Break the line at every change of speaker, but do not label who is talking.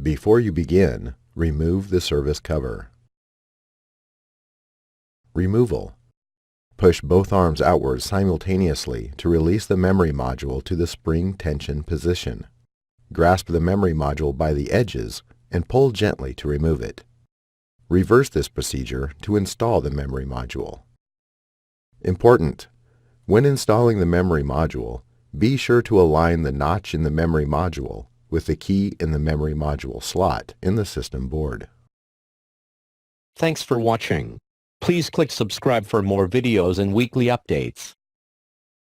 Before you begin, remove the service cover. Removal. Push both arms outward simultaneously to release the memory module to the spring tension position. Grasp the memory module by the edges and pull gently to remove it. Reverse this procedure to install the memory module. Important: when installing the memory module, be sure to align the notch in the memory module with the key in the memory module slot in the system board.
Thanks for watching. Please click subscribe for more videos and weekly updates.